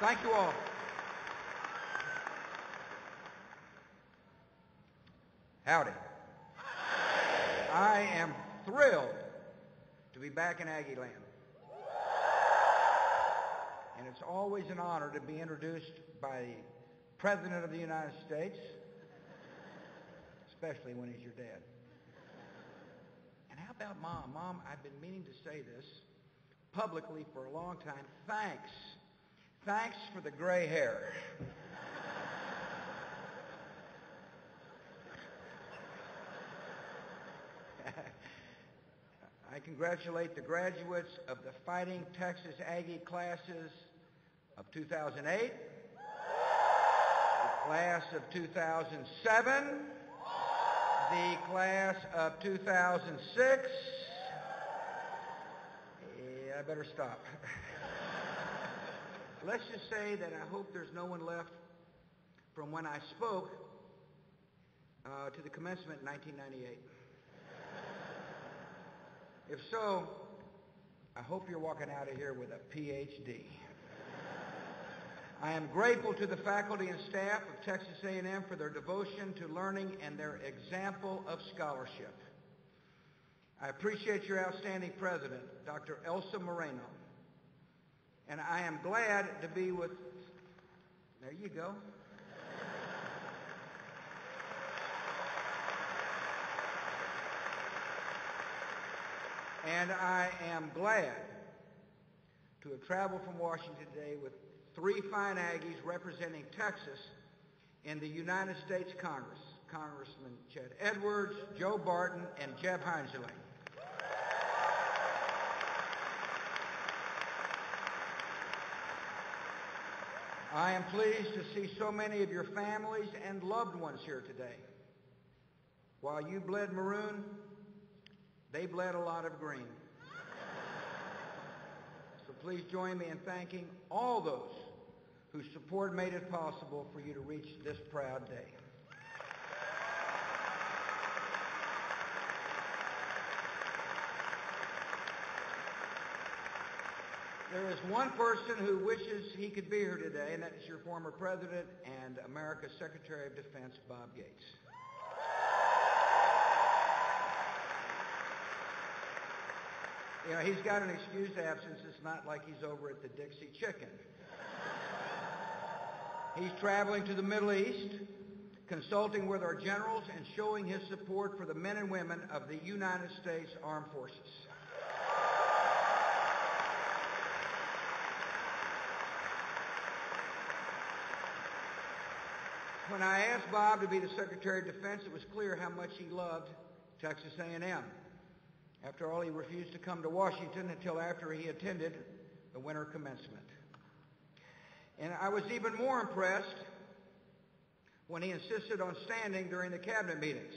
Thank you all. Howdy. I am thrilled to be back in Aggie land. And it's always an honor to be introduced by the President of the United States, especially when he's your dad. And how about Mom? Mom, I've been meaning to say this publicly for a long time. Thanks. Thanks for the gray hair. I congratulate the graduates of the Fighting Texas Aggie classes of 2008, the class of 2007, the class of 2006. I better stop. Let's just say that I hope there's no one left from when I spoke to the commencement in 1998. If so, I hope you're walking out of here with a PhD. I am grateful to the faculty and staff of Texas A&M for their devotion to learning and their example of scholarship. I appreciate your outstanding president, Dr. Elsa Moreno. And I am glad to be with, there you go. And I am glad to have traveled from Washington today with three fine Aggies representing Texas in the United States Congress, Congressman Chet Edwards, Joe Barton, and Jeb Heinzerling. I am pleased to see so many of your families and loved ones here today. While you bled maroon, they bled a lot of green. So please join me in thanking all those whose support made it possible for you to reach this proud day. There is one person who wishes he could be here today, and that is your former President and America's Secretary of Defense, Bob Gates. You know, he's got an excused absence. It's not like he's over at the Dixie Chicken. He's traveling to the Middle East, consulting with our generals, and showing his support for the men and women of the United States Armed Forces. When I asked Bob to be the Secretary of Defense, it was clear how much he loved Texas A&M. After all, he refused to come to Washington until after he attended the winter commencement. And I was even more impressed when he insisted on standing during the cabinet meetings,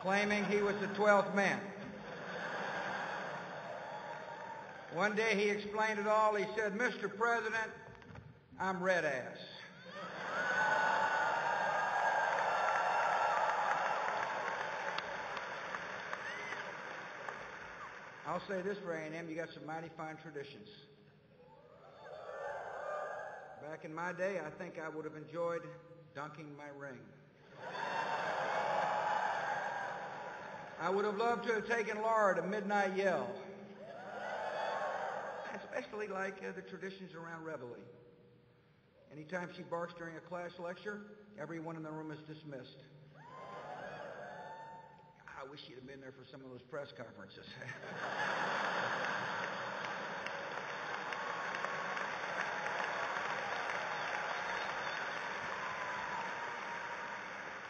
claiming he was the 12th man. One day he explained it all. He said, "Mr. President, I'm red ass." I'll say this for A&M, you got some mighty fine traditions. Back in my day, I think I would have enjoyed dunking my ring. I would have loved to have taken Laura to midnight yell. I especially like the traditions around Reveille. Anytime she barks during a class lecture, everyone in the room is dismissed. I wish you'd have been there for some of those press conferences.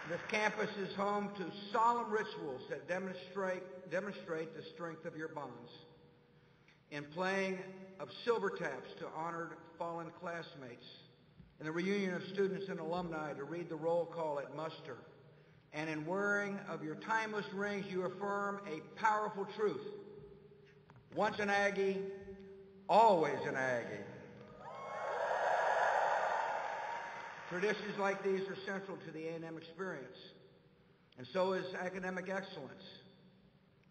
This campus is home to solemn rituals that demonstrate the strength of your bonds. In playing of silver taps to honored fallen classmates, in the reunion of students and alumni to read the roll call at muster, and in wearing of your timeless rings, you affirm a powerful truth. Once an Aggie, always an Aggie. Traditions like these are central to the A&M experience, and so is academic excellence.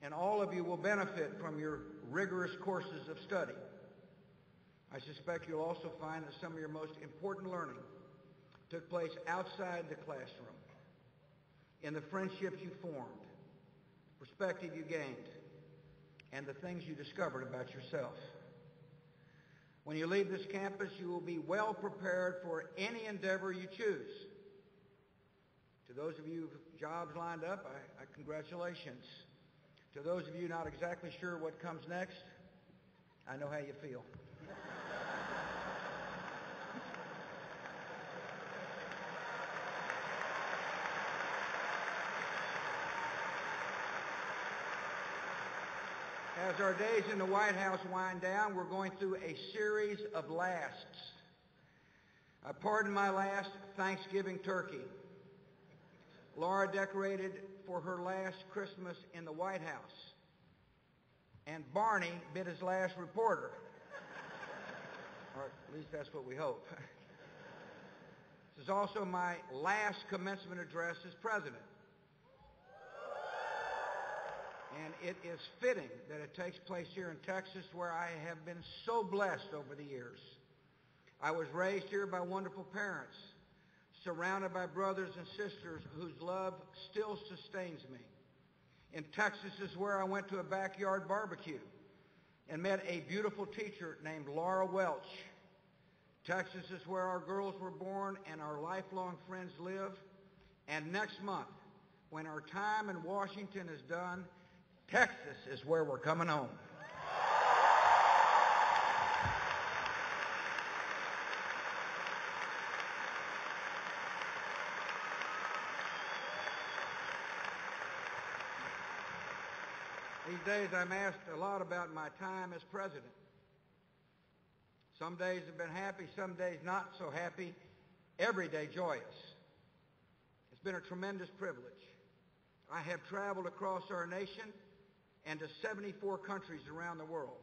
And all of you will benefit from your rigorous courses of study. I suspect you'll also find that some of your most important learning took place outside the classroom, in the friendships you formed, perspective you gained, and the things you discovered about yourself. When you leave this campus, you will be well prepared for any endeavor you choose. To those of you with jobs lined up, I congratulations. To those of you not exactly sure what comes next, I know how you feel. As our days in the White House wind down, we're going through a series of lasts. Pardon my last Thanksgiving turkey. Laura decorated for her last Christmas in the White House. And Barney bit his last reporter. Or at least that's what we hope. This is also my last commencement address as president. And it is fitting that it takes place here in Texas, where I have been so blessed over the years. I was raised here by wonderful parents, surrounded by brothers and sisters whose love still sustains me. In Texas is where I went to a backyard barbecue and met a beautiful teacher named Laura Welch. Texas is where our girls were born and our lifelong friends live. And next month, when our time in Washington is done, Texas is where we're coming home. These days I'm asked a lot about my time as president. Some days have been happy, some days not so happy, every day joyous. It's been a tremendous privilege. I have traveled across our nation and to 74 countries around the world.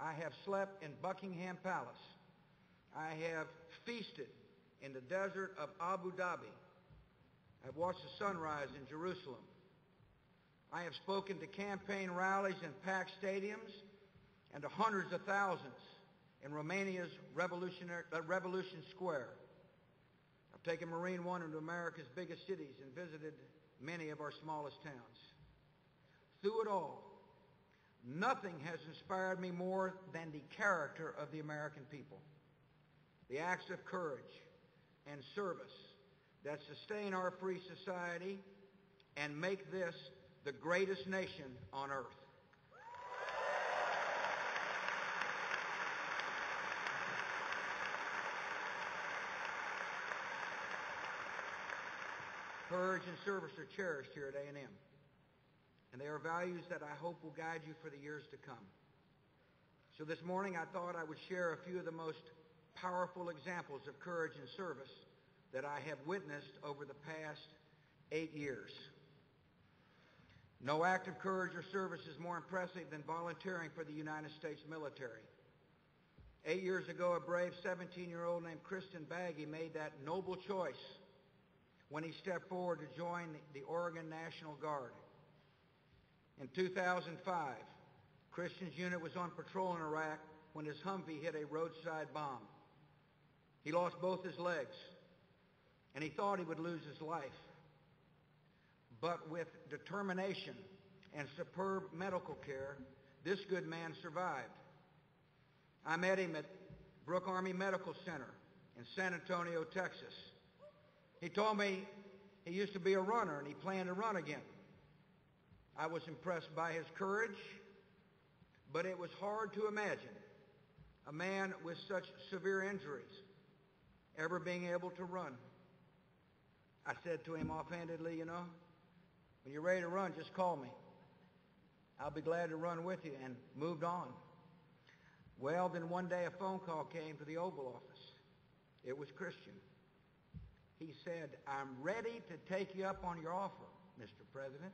I have slept in Buckingham Palace. I have feasted in the desert of Abu Dhabi. I've watched the sunrise in Jerusalem. I have spoken to campaign rallies in packed stadiums and to hundreds of thousands in Romania's Revolution Square. I've taken Marine One into America's biggest cities and visited many of our smallest towns. Through it all, nothing has inspired me more than the character of the American people, the acts of courage and service that sustain our free society and make this the greatest nation on earth. Courage and service are cherished here at A&M, and they are values that I hope will guide you for the years to come. So this morning I thought I would share a few of the most powerful examples of courage and service that I have witnessed over the past 8 years. No act of courage or service is more impressive than volunteering for the United States military. 8 years ago, a brave 17-year-old named Kristen Baggy made that noble choice when he stepped forward to join the Oregon National Guard. In 2005, Christian's unit was on patrol in Iraq when his Humvee hit a roadside bomb. He lost both his legs, and he thought he would lose his life. But with determination and superb medical care, this good man survived. I met him at Brooke Army Medical Center in San Antonio, Texas. He told me he used to be a runner and he planned to run again. I was impressed by his courage, but it was hard to imagine a man with such severe injuries ever being able to run. I said to him offhandedly, when you're ready to run, just call me. I'll be glad to run with you, and moved on. Well, then one day a phone call came to the Oval Office. It was Christian. He said, "I'm ready to take you up on your offer, Mr. President."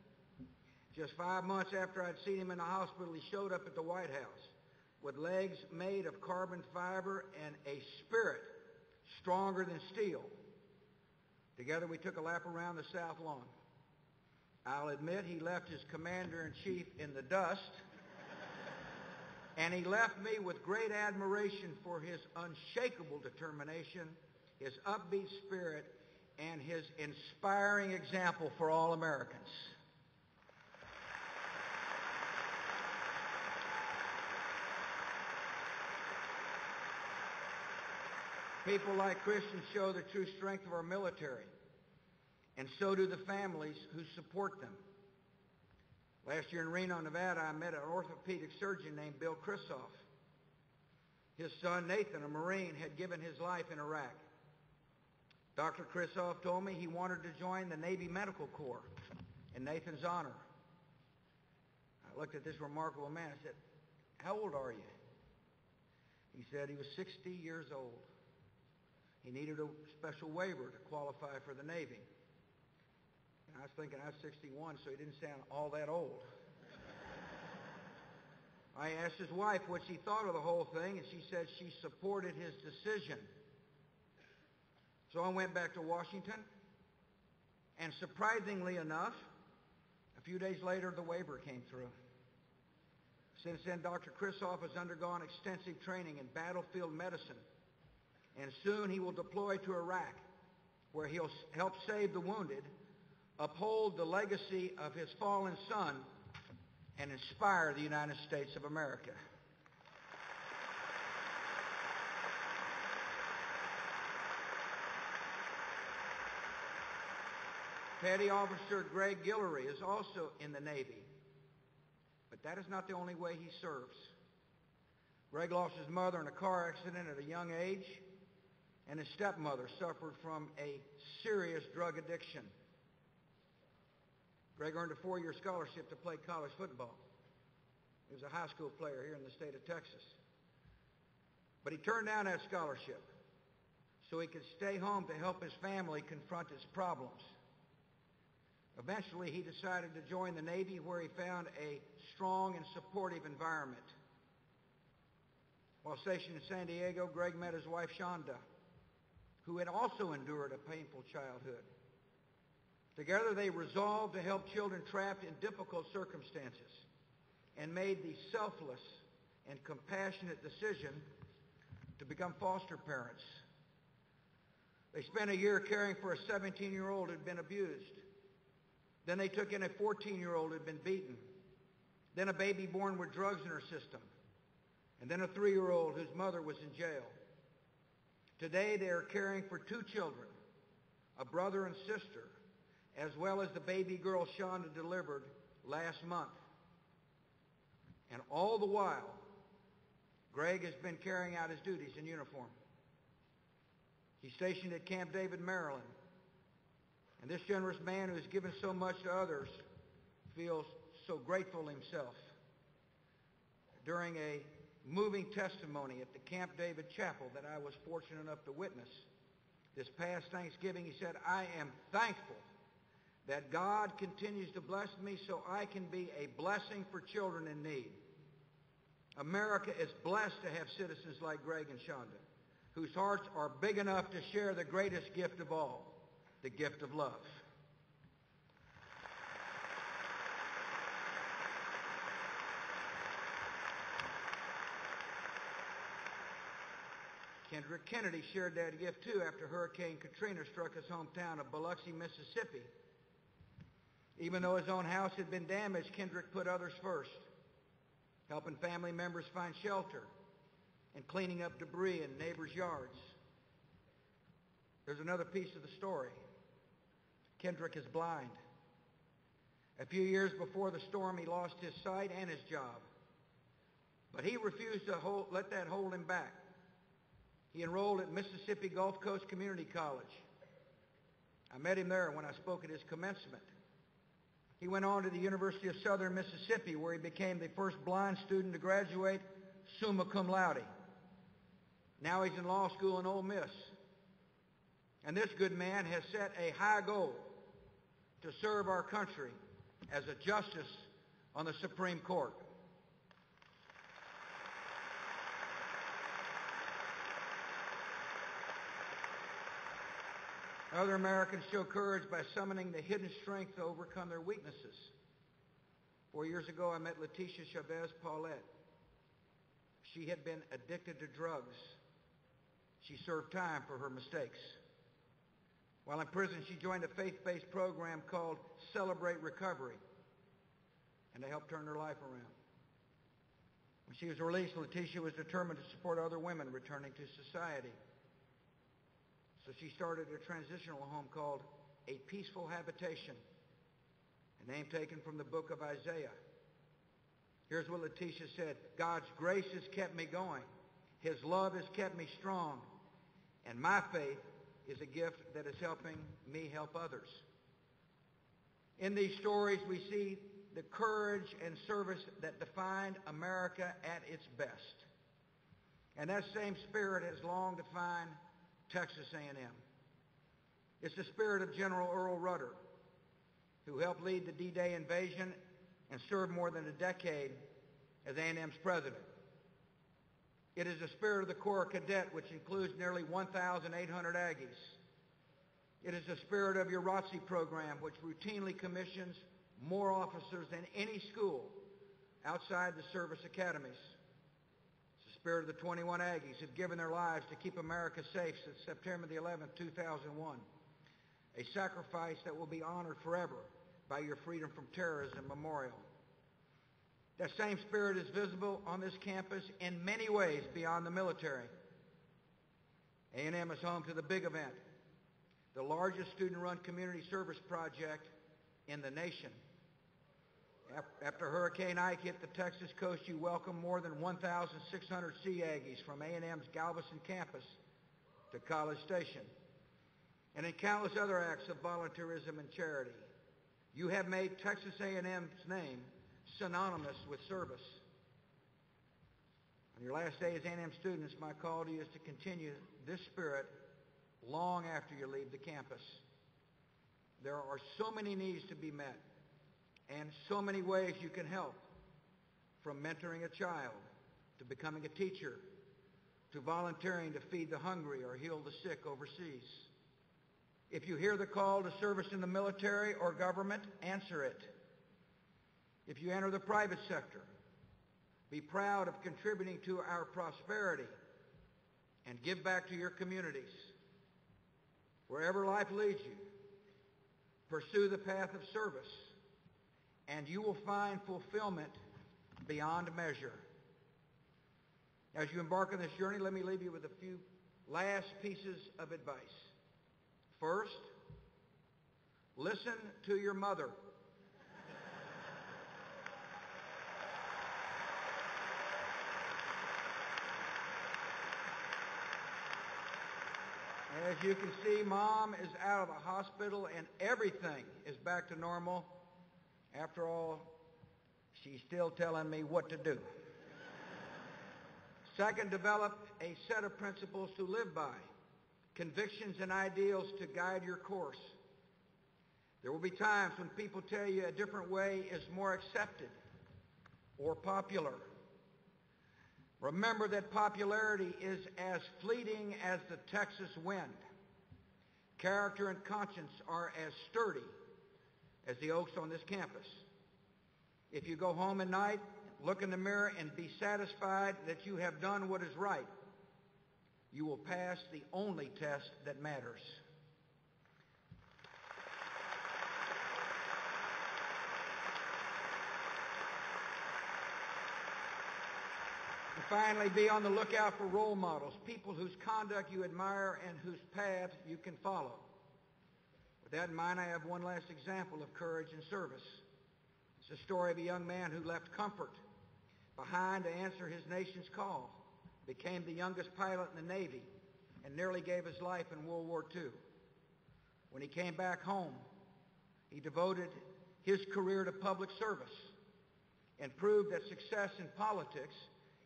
Just 5 months after I'd seen him in the hospital, he showed up at the White House with legs made of carbon fiber and a spirit stronger than steel. Together we took a lap around the South Lawn. I'll admit he left his commander-in-chief in the dust, And he left me with great admiration for his unshakable determination, his upbeat spirit, and his inspiring example for all Americans. People like Christian show the true strength of our military, and so do the families who support them. Last year in Reno, Nevada, I met an orthopedic surgeon named Bill Krisoff. His son, Nathan, a Marine, had given his life in Iraq. Dr. Krisoff told me he wanted to join the Navy Medical Corps in Nathan's honor. I looked at this remarkable man and said, "How old are you?" He said he was 60 years old. He needed a special waiver to qualify for the Navy. And I was thinking I was 61, so he didn't sound all that old. I asked his wife what she thought of the whole thing, and she said she supported his decision. So I went back to Washington, and surprisingly enough, a few days later, the waiver came through. Since then, Dr. Krisoff has undergone extensive training in battlefield medicine, and soon he will deploy to Iraq, where he'll help save the wounded, uphold the legacy of his fallen son, and inspire the United States of America. Petty Officer Greg Guillory is also in the Navy, but that is not the only way he serves. Greg lost his mother in a car accident at a young age, and his stepmother suffered from a serious drug addiction. Greg earned a 4-year scholarship to play college football. He was a high school player here in the state of Texas. But he turned down that scholarship so he could stay home to help his family confront its problems. Eventually, he decided to join the Navy, where he found a strong and supportive environment. While stationed in San Diego, Greg met his wife, Shonda, who had also endured a painful childhood. Together, they resolved to help children trapped in difficult circumstances and made the selfless and compassionate decision to become foster parents. They spent a year caring for a 17-year-old who had been abused. Then they took in a 14-year-old who had been beaten. Then a baby born with drugs in her system. And then a 3-year-old whose mother was in jail. Today they are caring for 2 children, a brother and sister, as well as the baby girl Shonda delivered last month. And all the while, Greg has been carrying out his duties in uniform. He's stationed at Camp David, Maryland. And this generous man who has given so much to others feels so grateful himself. During a moving testimony at the Camp David Chapel that I was fortunate enough to witness this past Thanksgiving, he said, "I am thankful that God continues to bless me so I can be a blessing for children in need. America is blessed to have citizens like Greg and Shonda, whose hearts are big enough to share the greatest gift of all, the gift of love." Kendrick Kennedy shared that gift too after Hurricane Katrina struck his hometown of Biloxi, Mississippi. Even though his own house had been damaged, Kendrick put others first, helping family members find shelter and cleaning up debris in neighbors' yards. There's another piece of the story. Kendrick is blind. A few years before the storm, he lost his sight and his job. But he refused to let that hold him back. He enrolled at Mississippi Gulf Coast Community College. I met him there when I spoke at his commencement. He went on to the University of Southern Mississippi, where he became the first blind student to graduate summa cum laude. Now he's in law school in Ole Miss. And this good man has set a high goal to serve our country as a justice on the Supreme Court. Other Americans show courage by summoning the hidden strength to overcome their weaknesses. 4 years ago, I met Letitia Chavez Paulette. She had been addicted to drugs. She served time for her mistakes. While in prison, she joined a faith-based program called Celebrate Recovery, and they helped turn her life around. When she was released, Letitia was determined to support other women returning to society. So she started a transitional home called A Peaceful Habitation, a name taken from the book of Isaiah. Here's what Letitia said: God's grace has kept me going. His love has kept me strong. And my faith is a gift that is helping me help others. In these stories, we see the courage and service that defined America at its best. And that same spirit has long defined Texas A&M. It's the spirit of General Earl Rudder, who helped lead the D-Day invasion and served more than a decade as A&M's president. It is the spirit of the Corps Cadet, which includes nearly 1,800 Aggies. It is the spirit of your ROTC program, which routinely commissions more officers than any school outside the service academies. It's the spirit of the 21 Aggies who've given their lives to keep America safe since September the 11th, 2001. A sacrifice that will be honored forever by your Freedom from Terrorism Memorial. That same spirit is visible on this campus in many ways beyond the military. A&M is home to the big event, the largest student-run community service project in the nation. After Hurricane Ike hit the Texas coast, you welcomed more than 1,600 Sea Aggies from A&M's Galveston campus to College Station. And in countless other acts of volunteerism and charity, you have made Texas A&M's name synonymous with service. On your last day as A&M students, my call to you is to continue this spirit long after you leave the campus. There are so many needs to be met and so many ways you can help, from mentoring a child to becoming a teacher to volunteering to feed the hungry or heal the sick overseas. If you hear the call to service in the military or government, answer it. If you enter the private sector, be proud of contributing to our prosperity and give back to your communities. Wherever life leads you, pursue the path of service, and you will find fulfillment beyond measure. As you embark on this journey, let me leave you with a few last pieces of advice. First, listen to your mother. As you can see, Mom is out of the hospital and everything is back to normal. After all, she's still telling me what to do. Second, develop a set of principles to live by, convictions and ideals to guide your course. There will be times when people tell you a different way is more accepted or popular. Remember that popularity is as fleeting as the Texas wind. Character and conscience are as sturdy as the oaks on this campus. If you go home at night, look in the mirror and be satisfied that you have done what is right, you will pass the only test that matters. And finally, be on the lookout for role models, people whose conduct you admire and whose path you can follow. With that in mind, I have one last example of courage and service. It's the story of a young man who left comfort behind to answer his nation's call, became the youngest pilot in the Navy, and nearly gave his life in World War II. When he came back home, he devoted his career to public service and proved that success in politics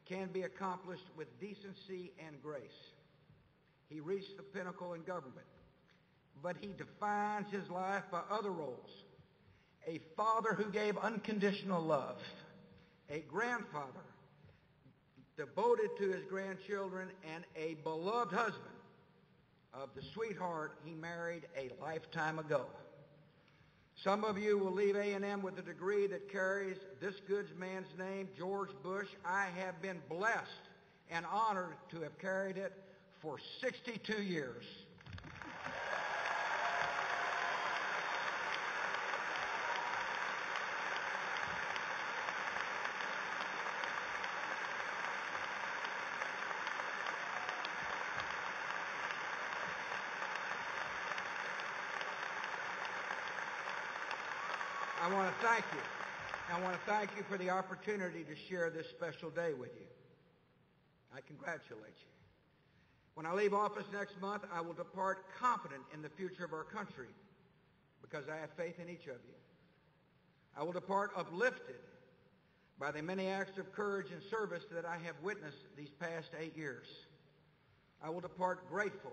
can be accomplished with decency and grace. He reached the pinnacle in government, but he defines his life by other roles. A father who gave unconditional love, a grandfather devoted to his grandchildren, and a beloved husband of the sweetheart he married a lifetime ago. Some of you will leave A&M with a degree that carries this good man's name, George Bush. I have been blessed and honored to have carried it for 62 years. I want to thank you. I want to thank you for the opportunity to share this special day with you. I congratulate you. When I leave office next month, I will depart confident in the future of our country because I have faith in each of you. I will depart uplifted by the many acts of courage and service that I have witnessed these past 8 years. I will depart grateful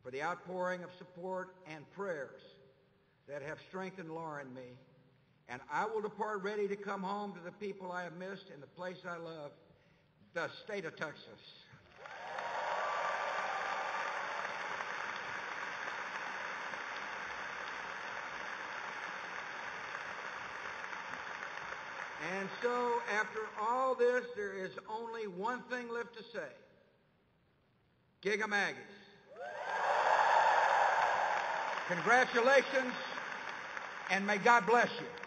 for the outpouring of support and prayers that have strengthened Laura and me. And I will depart ready to come home to the people I have missed in the place I love, the state of Texas. And so, after all this, there is only one thing left to say. Giga-Maggies. Congratulations, and may God bless you.